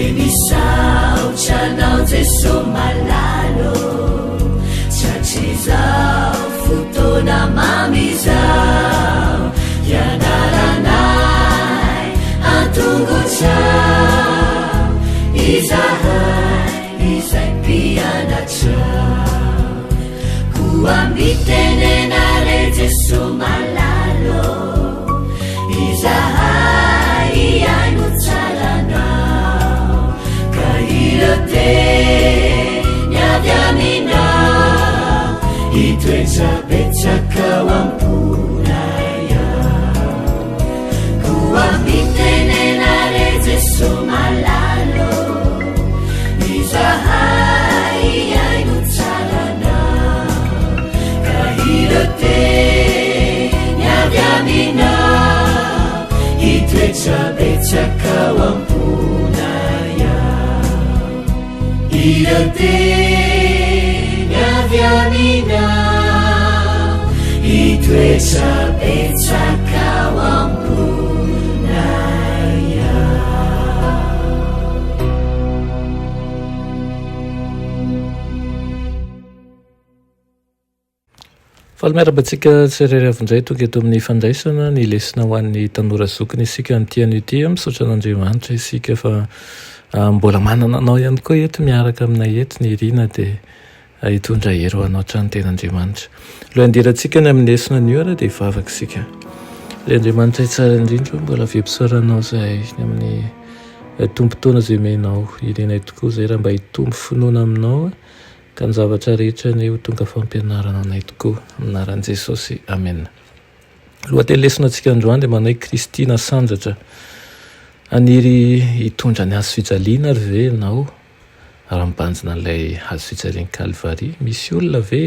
enisaocyanao jeso malalo tsatrizao fotona mamizao ianaranay antongotsao izahay izay mpianatrao koambitenenare jeso malalo izahay iaino tsaranao ka irote niavy aminao itoetsabetsakao amponaya koambitenenare jeso malalo izahay iaino tsaranao ka irote niavy aminao itoetsabetsakao amponaya irote niavy aminao itoetsabetsakao amponaya. Falamiarabantsika tserery avindray tonga eto amin'ny fandraisana ny lesina ho an'ny tanora zokiny isika nytiany ity misaotra an'Andriamanitra isika fa mbola manana anao ihany koa eto miaraka aminay eto ny irina dia hitondra hery ho anao trano ten'Andriamanitra. Loha andirantsika ny amin'ny lesina ny ora dia vavaka isika. Ilay Andriamanitra tsara indrindra mbola vempisaranao izay amin'ny tombontona izay menao irenay tokoa izay raha mba hitombo finoana aminao ka ny zavatra rehetra ny ho tonga fampianarana anay tokoa aminaran'i Jesosy. Amen. Lohateny lesona antsika androany dia manao Kristina Sanjatra. Aniry hitondra ny hazo fijaliana ary ve ianao raha mibanjina an'ilay hazo fijalian'i Kalvaria? Misy olona ve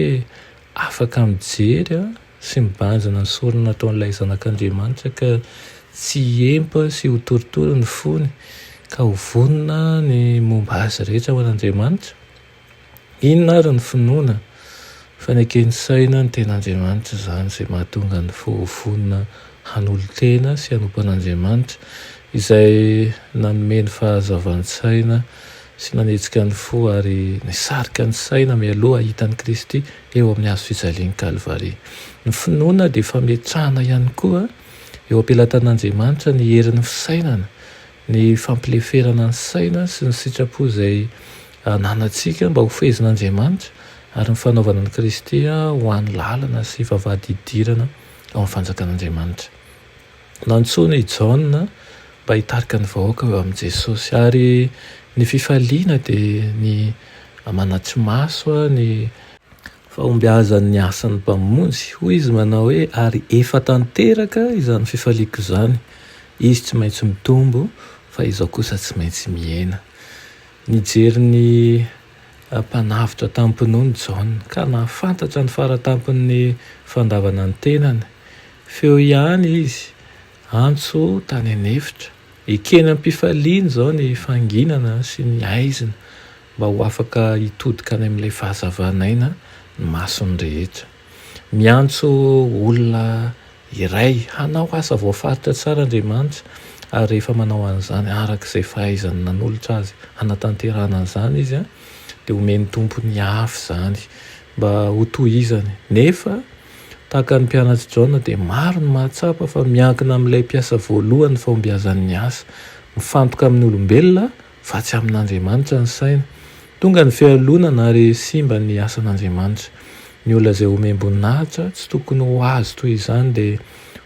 afaka mijery sy mibanjina ny sorona ataon'ilay zanak'Andriamanitra ka tsy empa sy ho toritory ny fony ka ho vonona ny momba azy rehetra ho an'Andriamanitra? Inona ary ny finoana? Fanekeny saina ny ten'Andriamanitra izany izay mahatonga ny fohovonina hanolo-tena sy hanompo an'Andriamanitra izay nanome ny fahazavantsaina sy nanetsika ny fo ary nisarika ny saina mialoha hitan'i Kristy eo amin'ny hazo fijalian'i Kalvaria. Ny finoana dia fametrahana ihany koa eo ampelantan'Andriamanitra ny herin'ny fisainana, ny fampileferana ny saina sy ny sitrapo izay nanantsika mba ho fehezin'Andriamanitra ary ny fanaovana ny Kristy ho an'ny lalana sy vavahady idirana ao amin'ny fanjakan'Andriamanitra. Nantsony i Jaona mba hitarika ny vahoaka eo amin'i Jesosy ary ny fifaliana dia ny manatry maso ny fahombiazan'ny asan'ny mpamonjy. Hoy izy manao hoe ary efa tanteraka izany fifaliako izany, izy tsy maintsy mitombo fa izaho kosa tsy maintsy miaina. Nijery ny mpanavitra tampony Jaona ka nahafantatra ny faratampon'ny fandavana ny tenany. Feo ihany izy antso tany anefitra, ekeny am-pifaliana izao ny fanginana sy ny aizina mba ho afaka hitodika any amin'ilay fahazavanaina ny masony rehetra. Miantso olona iray hanao asa voafaritra tsara Andriamanitra ary rehefa manao an'izany arak'izay fahaizany nanolotra azy hanatanterana an'izany izy dia omeny tompony afo izany mba ho tohizany. Nefa tahaka ny mpianatry Jaona dia maro ny mahatsapa fa miankina amin'ilay mpiasa voalohany fahombiazan'ny asa, mifantoka amin'ny olombelona fa tsy amin'Andriamanitra ny saina. Tonga ny fialonana ary simba ny asan'Andriamanitra. Ny olona izay omem-boninahitra tsy tokony ho azo toy izany dia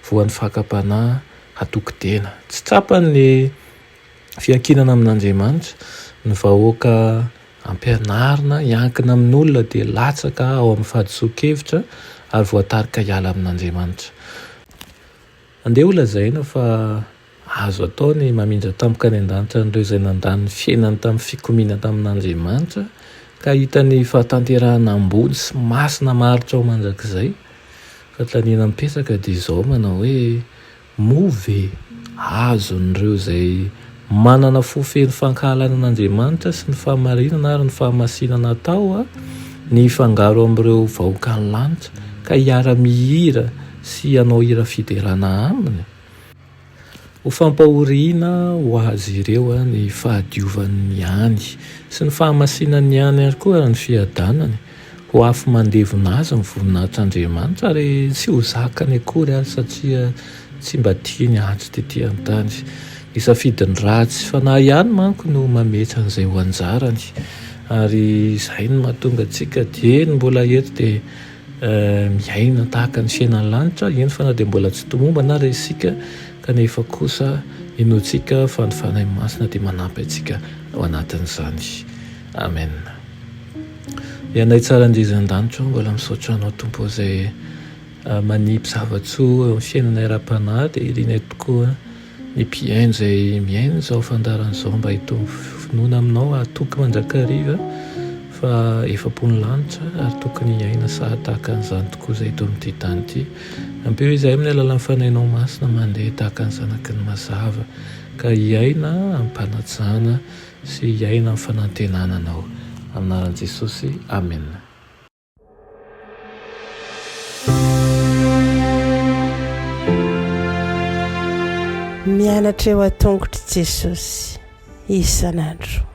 voan'ny fakam-panahy hatoko-tena. Tsy tsapany fiankinana amin'Andriamanitra, ny vahoaka ampianarina hiankina amin'olona dia latsaka ao amin'ny fahadiso-kevitra ary voatarika hiala amin'Andriamanitra. Andeha ho lazaina fa azo atao ny mamindra tampoka any an-danitra n'ireo izay nandany ny fiainany tamin'ny fikomiana tamin'Andriamanitra ka hitany fahatanterahana ambony sy masina maharitra ao mandrakizay. Fahatlaniana mipesaka dia izao manao hoe move azon'ireo izay manana fofeny fankahalana an'Andriamanitra sy ny fahamarinana ary ny fahamasinana atao ny fangaro amin'ireo vahoaka ny lanitra ka hiara-mihira sy hanao hira fiderana aminy. ho fampahoriana ho azy ireo a ny fahadiovan'ny any sy ny fahamasinany any ary koa ny fiadanany ho afy mandevona azy ny voninahitr'Andriamanitra ary tsy ho zakany akory ary satria tsy mba tiany atsy tetỳ an-tany. Isafidiny ratsy fanahy ihany manko no mametra an'izay ho anjarany ary izay no mahatonga antsika dieny mbola eto dia miaina tahaka ny fiainany lanitra eny fa na dia mbola tsy tomomba na ray isika kanefa kosa inoantsika fa ny fanahy masina dia manampy antsika ao anatin'izany. Amen. Ianay tsara andrizan-danitra mbola misaotra anao tompo izay manipy zavatsoa amin'ny fiainana ara-panahy dia irianay tokoa ny mpiaino izay miaino izao fandaran'izao mba hitombo finoana aminao atoky mandrakariva fa efapony lanitra ary tokony hiaina sahatahaka an'izany tokoa izay eto amin'ity tany ity. Ampeo izay amin'ny alalan'ny fanahinao masina mandeha tahaka ny zanaky ny mazava ka hiaina ampanajana sy hiaina amin'ny fanantenananao amin'ny anaran'i Jesosy. Amen. Mianatra eo an-tongotra Jesosy isan'andro.